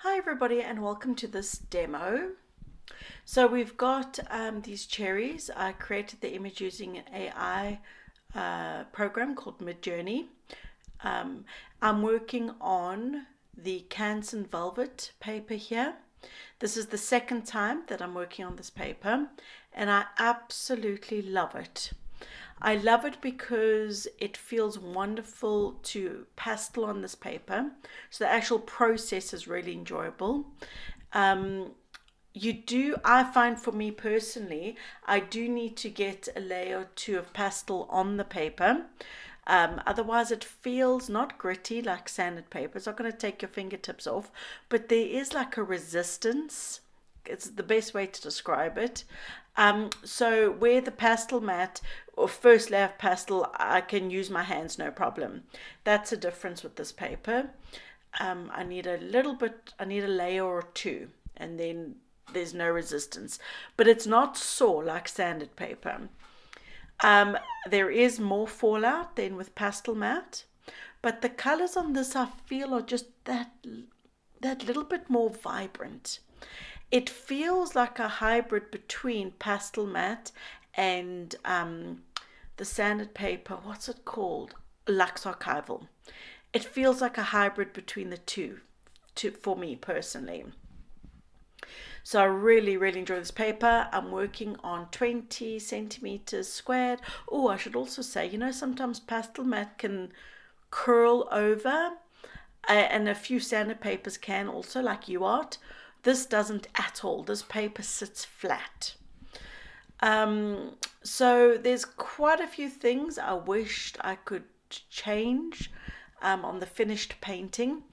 Hi everybody and welcome to this demo. So we've got these cherries. I created the image using an AI program called Midjourney. I'm working on the Canson Velvet paper here. This is the second time that I'm working on this paper and I absolutely love it. I love it because it feels wonderful to pastel on this paper. So the actual process is really enjoyable. I find for me personally, I do need to get a layer or two of pastel on the paper. Otherwise it feels not gritty like sanded paper. It's not going to take your fingertips off, but there is like a resistance. It's the best way to describe it. So where the pastel mat or first layer of pastel, I can use my hands no problem. That's a difference with this paper. I need a layer or two, and then there's no resistance. But it's not sore like sanded paper. There is more fallout than with pastel mat, but the colors on this I feel are just that little bit more vibrant. It feels like a hybrid between pastel matte and the sanded paper. What's it called? Lux Archival. It feels like a hybrid between the two for me personally. So I really enjoy this paper. I'm working on 20 centimeters squared. Oh, I should also say, sometimes pastel matte can curl over, and a few sanded papers can also, like UArt. This doesn't at all. This paper sits flat. So there's quite a few things I wished I could change on the finished painting.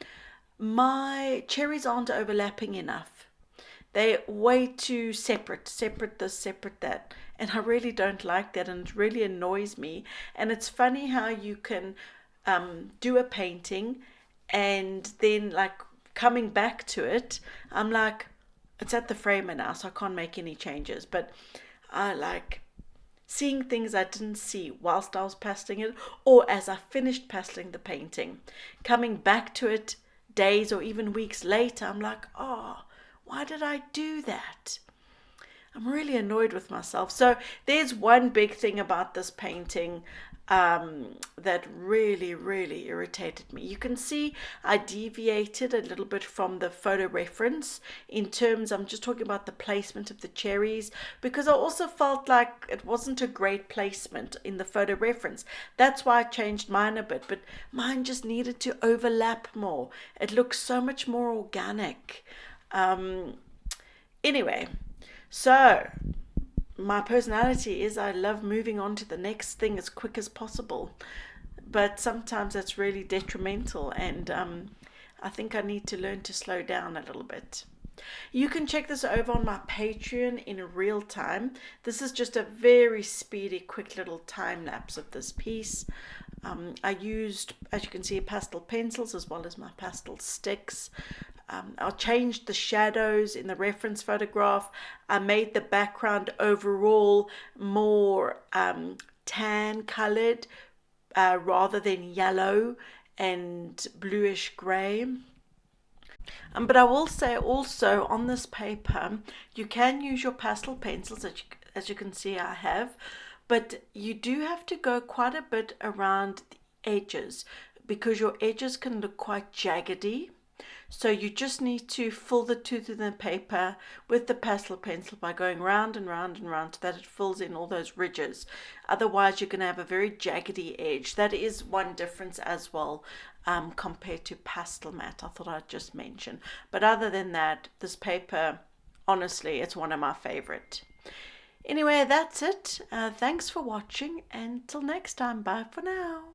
My cherries aren't overlapping enough. They're way too separate this, separate that. And I really don't like that, and it really annoys me. And it's funny how you can do a painting and then like coming back to it, I'm like, it's at the framer now, so I can't make any changes. But I like seeing things I didn't see whilst I was pasteling it, or as I finished pasteling the painting. Coming back to it days or even weeks later, I'm like, oh, why did I do that? I'm really annoyed with myself. So there's one big thing about this painting that really irritated me. You can see I deviated a little bit from the photo reference in terms, I'm just talking about the placement of the cherries, because I also felt like it wasn't a great placement in the photo reference. That's why I changed mine a bit, but mine just needed to overlap more. It looks so much more organic. Anyway, so my personality is I love moving on to the next thing as quick as possible, but sometimes that's really detrimental, and I think I need to learn to slow down a little bit. You can check this over on my Patreon in real time. This is just a very speedy, quick little time lapse of this piece. I used, as you can see, pastel pencils as well as my pastel sticks. I changed the shadows in the reference photograph. I made the background overall more tan colored rather than yellow and bluish gray. But I will say also on this paper, you can use your pastel pencils, as you can see I have, but you do have to go quite a bit around the edges because your edges can look quite jaggedy. So you just need to fill the tooth in the paper with the pastel pencil by going round and round and round so that it fills in all those ridges. Otherwise you're going to have a very jaggedy edge. That is one difference as well compared to pastel matte. I thought I'd just mention. But other than that, this paper, honestly, it's one of my favorite. Anyway, that's it. Thanks for watching. Until next time, bye for now.